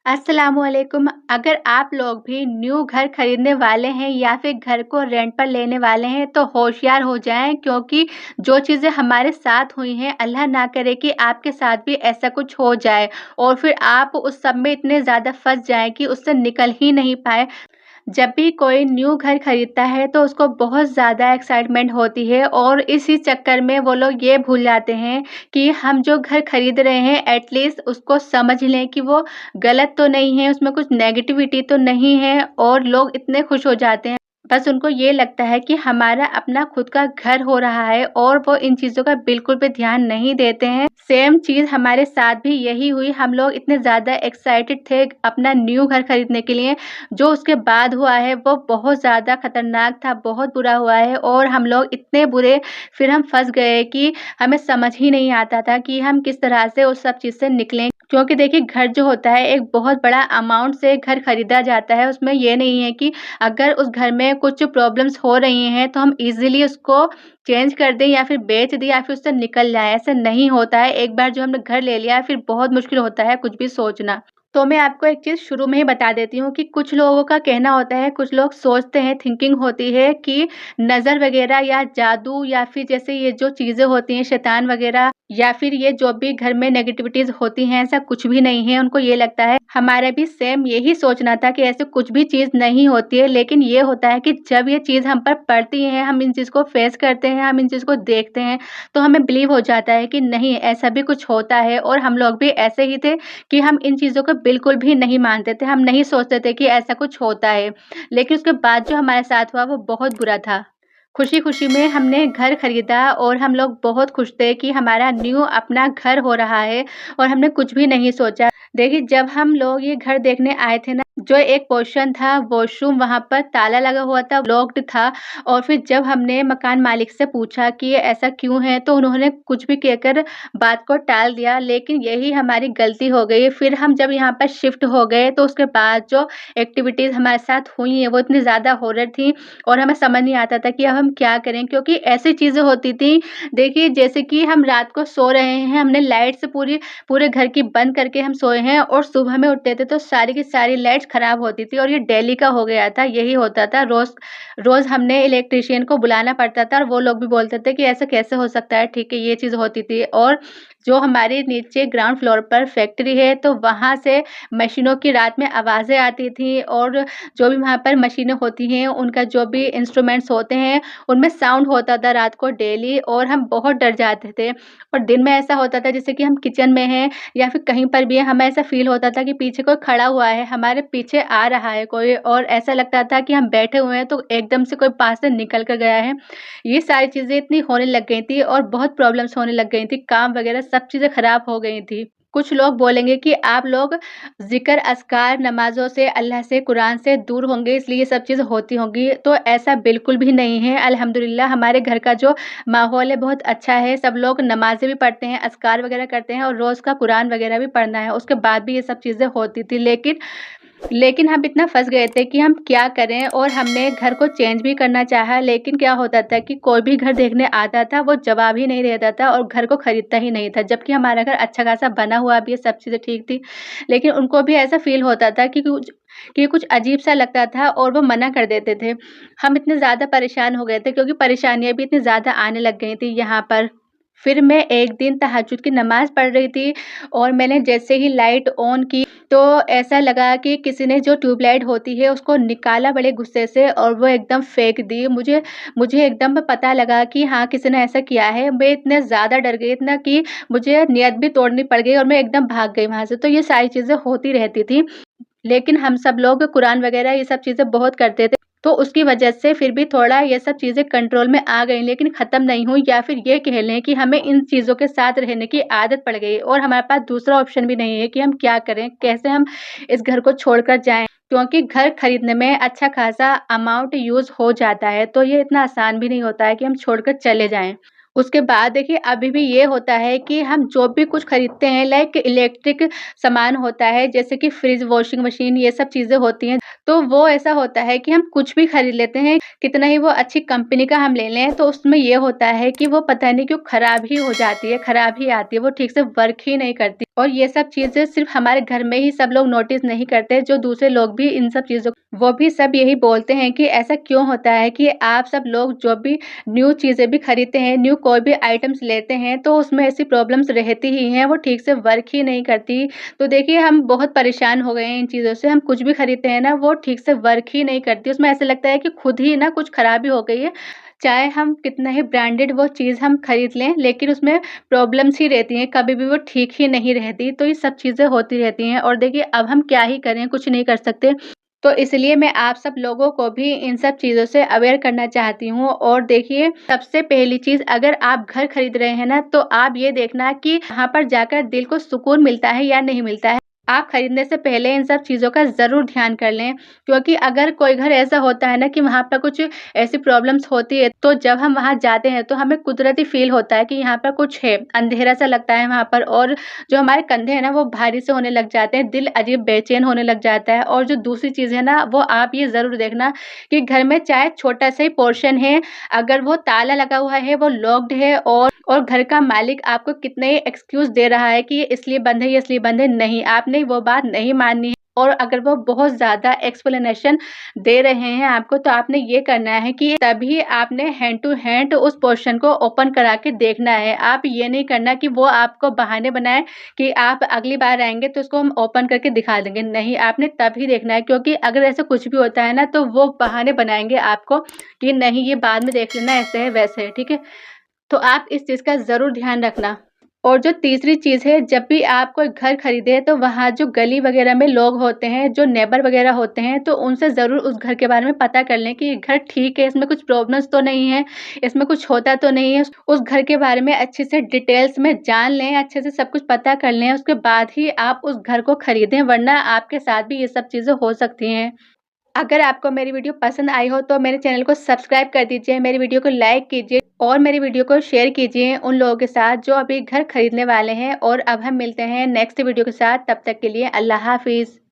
अस्सलामुअलैकुम। अगर आप लोग भी न्यू घर खरीदने वाले हैं या फिर घर को रेंट पर लेने वाले हैं तो होशियार हो जाएं, क्योंकि जो चीज़ें हमारे साथ हुई हैं, अल्लाह ना करे कि आपके साथ भी ऐसा कुछ हो जाए और फिर आप उस सब में इतने ज़्यादा फंस जाएं कि उससे निकल ही नहीं पाए। जब भी कोई न्यू घर खरीदता है तो उसको बहुत ज़्यादा एक्साइटमेंट होती है और इसी चक्कर में वो लोग ये भूल जाते हैं कि हम जो घर खरीद रहे हैं एटलीस्ट उसको समझ लें कि वो गलत तो नहीं है, उसमें कुछ नेगेटिविटी तो नहीं है, और लोग इतने खुश हो जाते हैं। बस उनको ये लगता है कि हमारा अपना खुद का घर हो रहा है और वो इन चीज़ों का बिल्कुल भी ध्यान नहीं देते हैं। सेम चीज़ हमारे साथ भी यही हुई। हम लोग इतने ज़्यादा एक्साइटेड थे अपना न्यू घर खरीदने के लिए, जो उसके बाद हुआ है वो बहुत ज़्यादा खतरनाक था, बहुत बुरा हुआ है और हम लोग इतने बुरे फिर हम फँस गए कि हमें समझ ही नहीं आता था कि हम किस तरह से उस सब चीज़ से निकलें। क्योंकि देखिए, घर जो होता है एक बहुत बड़ा अमाउंट से घर खरीदा जाता है। उसमें ये नहीं है कि अगर उस घर में कुछ प्रॉब्लम्स हो रही हैं तो हम ईज़िली उसको चेंज कर दें या फिर बेच दें या फिर उससे निकल जाएँ, ऐसा नहीं होता है। एक बार जो हमने घर ले लिया है फिर बहुत मुश्किल होता है कुछ भी सोचना। तो मैं आपको एक चीज़ शुरू में ही बता देती हूँ कि कुछ लोगों का कहना होता है, कुछ लोग सोचते हैं, थिंकिंग होती है कि नज़र वग़ैरह या जादू या फिर जैसे ये जो चीज़ें होती हैं, शैतान वग़ैरह या फिर ये जो भी घर में नेगेटिविटीज़ होती हैं, ऐसा कुछ भी नहीं है। उनको ये लगता है, हमारा भी सेम यही सोचना था कि ऐसे कुछ भी चीज़ नहीं होती है। लेकिन ये होता है कि जब ये चीज़ हम पर पड़ती है, हम इन चीज़ को फेस करते हैं, हम इन चीज़ को देखते हैं, तो हमें बिलीव हो जाता है कि नहीं, ऐसा भी कुछ होता है। और हम लोग भी ऐसे ही थे कि हम इन चीज़ों को बिल्कुल भी नहीं मानते थे, हम नहीं सोचते थे कि ऐसा कुछ होता है। लेकिन उसके बाद जो हमारे साथ हुआ वो बहुत बुरा था। खुशी-खुशी में हमने घर खरीदा और हम लोग बहुत खुश थे कि हमारा न्यू अपना घर हो रहा है और हमने कुछ भी नहीं सोचा। देखिए, जब हम लोग ये घर देखने आए थे ना, जो एक पोर्शन था वॉशरूम, वहाँ पर ताला लगा हुआ था, लॉक्ड था। और फिर जब हमने मकान मालिक से पूछा कि ये ऐसा क्यों है, तो उन्होंने कुछ भी कहकर बात को टाल दिया। लेकिन यही हमारी गलती हो गई। फिर हम जब यहाँ पर शिफ्ट हो गए तो उसके बाद जो एक्टिविटीज़ हमारे साथ हुई हैं वो इतनी ज़्यादा हॉरर थी और हमें समझ नहीं आता था कि अब हम क्या करें, क्योंकि ऐसी चीज़ें होती थी। देखिए, जैसे कि हम रात को सो रहे हैं, हमने लाइट्स पूरे घर की बंद करके हम सोए हैं और सुबह में उठते थे तो सारी की सारी लाइट्स खराब होती थी और ये डेली का हो गया था। यही होता था, रोज़ हमने इलेक्ट्रीशियन को बुलाना पड़ता था और वो लोग भी बोलते थे कि ऐसा कैसे हो सकता है। ठीक है, ये चीज़ होती थी। और जो हमारे नीचे ग्राउंड फ्लोर पर फैक्ट्री है तो वहाँ से मशीनों की रात में आवाज़ें आती थी और जो भी वहाँ पर मशीनें होती हैं, उनका जो भी इंस्ट्रूमेंट्स होते हैं, उनमें साउंड होता था रात को डेली और हम बहुत डर जाते थे। और दिन में ऐसा होता था जैसे कि हम किचन में हैं या फिर कहीं पर भी हैं, हमें ऐसा फ़ील होता था कि पीछे कोई खड़ा हुआ है, हमारे पीछे आ रहा है कोई, और ऐसा लगता था कि हम बैठे हुए हैं तो एकदम से कोई पास से निकल कर गया है। ये सारी चीज़ें इतनी होने लग गई थी और बहुत प्रॉब्लम्स होने लग गई थी, काम वगैरह सब चीज़ें खराब हो गई थी। कुछ लोग बोलेंगे कि आप लोग ज़िक्र, अस्कार, नमाज़ों से, अल्लाह से, कुरान से दूर होंगे इसलिए ये सब चीज़ होती होंगी, तो ऐसा बिल्कुल भी नहीं है। अल्हम्दुलिल्लाह हमारे घर का जो माहौल है बहुत अच्छा है, सब लोग नमाज़ें भी पढ़ते हैं, अस्कार वगैरह करते हैं और रोज़ का कुरान वगैरह भी पढ़ना है, उसके बाद भी ये सब चीज़ें होती थी। लेकिन हम इतना फँस गए थे कि हम क्या करें, और हमने घर को चेंज भी करना चाहा, लेकिन क्या होता था कि कोई भी घर देखने आता था, वो जवाब ही नहीं देता था और घर को खरीदता ही नहीं था। जबकि हमारा घर अच्छा खासा बना हुआ भी है, सब चीज़ें ठीक थी, लेकिन उनको भी ऐसा फ़ील होता था कि कुछ अजीब-सा लगता था और वो मना कर देते थे। हम इतने ज़्यादा परेशान हो गए थे क्योंकि परेशानियाँ भी इतनी ज़्यादा आने लग गई थी यहाँ पर। फिर मैं एक दिन तहज्जुद की नमाज़ पढ़ रही थी और मैंने जैसे ही लाइट ऑन की तो ऐसा लगा कि किसी ने जो ट्यूबलाइट होती है उसको निकाला बड़े गुस्से से और वो एकदम फेंक दी। मुझे मुझे एकदम पता लगा कि हाँ, किसी ने ऐसा किया है। मैं इतने ज़्यादा डर गई, इतना कि मुझे नीयत भी तोड़नी पड़ गई और मैं एकदम भाग गई वहाँ से। तो ये सारी चीज़ें होती रहती थी। लेकिन हम सब लोग कुरान वगैरह ये सब चीज़ें बहुत करते थे, तो उसकी वजह से फिर भी थोड़ा ये सब चीज़ें कंट्रोल में आ गई, लेकिन ख़त्म नहीं हुई, या फिर ये कह लें कि हमें इन चीज़ों के साथ रहने की आदत पड़ गई और हमारे पास दूसरा ऑप्शन भी नहीं है कि हम क्या करें, कैसे हम इस घर को छोड़कर जाएँ? क्योंकि घर खरीदने में अच्छा खासा अमाउंट यूज़ हो जाता है, तो ये इतना आसान भी नहीं होता है कि हम छोड़कर चले जाएँ। उसके बाद देखिए अभी भी ये होता है कि हम जो भी कुछ खरीदते हैं लाइक इलेक्ट्रिक सामान होता है जैसे कि फ्रिज, वॉशिंग मशीन ये सब चीज़ें होती हैं, तो वो ऐसा होता है कि हम कुछ भी खरीद लेते हैं, कितना ही वो अच्छी कंपनी का हम ले लें, तो उसमें ये होता है कि वो पता नहीं क्यों खराब ही हो जाती है, खराब ही आती है, वो ठीक से वर्क ही नहीं करती। और ये सब चीज़ें सिर्फ़ हमारे घर में ही सब लोग नोटिस नहीं करते, जो दूसरे लोग भी इन सब चीज़ों वो भी सब यही बोलते हैं कि ऐसा क्यों होता है कि आप सब लोग जो भी न्यू चीज़ें भी खरीदते हैं, न्यू कोई भी आइटम्स लेते हैं, तो उसमें ऐसी प्रॉब्लम्स रहती ही हैं, वो ठीक से वर्क ही नहीं करती। तो देखिए हम बहुत परेशान हो गए हैं इन चीज़ों से, हम कुछ भी खरीदते हैं ना, वो ठीक से वर्क ही नहीं करती। उसमें ऐसा लगता है कि खुद ही ना कुछ खराबी हो गई है। चाहे हम कितना ही ब्रांडेड वो चीज़ हम खरीद लें, लेकिन उसमें प्रॉब्लम्स ही रहती हैं, कभी भी वो ठीक ही नहीं रहती। तो ये सब चीज़ें होती रहती हैं और देखिए अब हम क्या ही करें, कुछ नहीं कर सकते। तो इसलिए मैं आप सब लोगों को भी इन सब चीज़ों से अवेयर करना चाहती हूँ। और देखिए सबसे पहली चीज़, अगर आप घर खरीद रहे हैं ना, तो आप ये देखना कि वहाँ पर जाकर दिल को सुकून मिलता है या नहीं मिलता है। आप खरीदने से पहले इन सब चीज़ों का ज़रूर ध्यान कर लें, क्योंकि अगर कोई घर ऐसा होता है ना कि वहाँ पर कुछ ऐसी प्रॉब्लम्स होती है, तो जब हम वहाँ जाते हैं तो हमें कुदरती फ़ील होता है कि यहाँ पर कुछ है, अंधेरा सा लगता है वहाँ पर, और जो हमारे कंधे हैं ना वो भारी से होने लग जाते हैं, दिल अजीब बेचैन होने लग जाता है। और जो दूसरी चीज़ है ना, वो आप ये ज़रूर देखना कि घर में चाहे छोटा-सा ही पोर्शन है, अगर वो ताला लगा हुआ है, वो लॉक्ड है, और घर का मालिक आपको कितने ही एक्सक्यूज़ दे रहा है कि ये इसलिए बंद है, ये इसलिए बंद है, नहीं, आपने वो बात नहीं माननी है। और अगर वो बहुत ज़्यादा एक्सप्लेनेशन दे रहे हैं आपको, तो आपने ये करना है कि तभी आपने हैंड टू हैंड उस पोर्शन को ओपन करा के देखना है। आप ये नहीं करना कि वो आपको बहाने बनाएँ कि आप अगली बार आएँगे तो उसको हम ओपन करके दिखा देंगे। नहीं, आपने तभी देखना है, क्योंकि अगर ऐसा कुछ भी होता है ना, तो वो बहाने बनाएँगे आपको कि नहीं, ये बाद में देख लेना, ऐसे है, वैसे है, ठीक है? तो आप इस चीज़ का ज़रूर ध्यान रखना। और जो तीसरी चीज़ है, जब भी आप कोई घर खरीदें तो वहाँ जो गली वग़ैरह में लोग होते हैं, जो नेबर वग़ैरह होते हैं, तो उनसे ज़रूर उस घर के बारे में पता कर लें कि ये घर ठीक है, इसमें कुछ प्रॉब्लम्स तो नहीं है, इसमें कुछ होता तो नहीं है। उस घर के बारे में अच्छे से डिटेल्स में जान लें, अच्छे से सब कुछ पता कर लें, उसके बाद ही आप उस घर को खरीदें, वरना आपके साथ भी ये सब चीज़ें हो सकती हैं। अगर आपको मेरी वीडियो पसंद आई हो तो मेरे चैनल को सब्सक्राइब कर दीजिए, मेरी वीडियो को लाइक कीजिए और मेरी वीडियो को शेयर कीजिए उन लोगों के साथ जो अभी घर खरीदने वाले हैं। और अब हम मिलते हैं नेक्स्ट वीडियो के साथ, तब तक के लिए अल्लाह हाफ़िज़।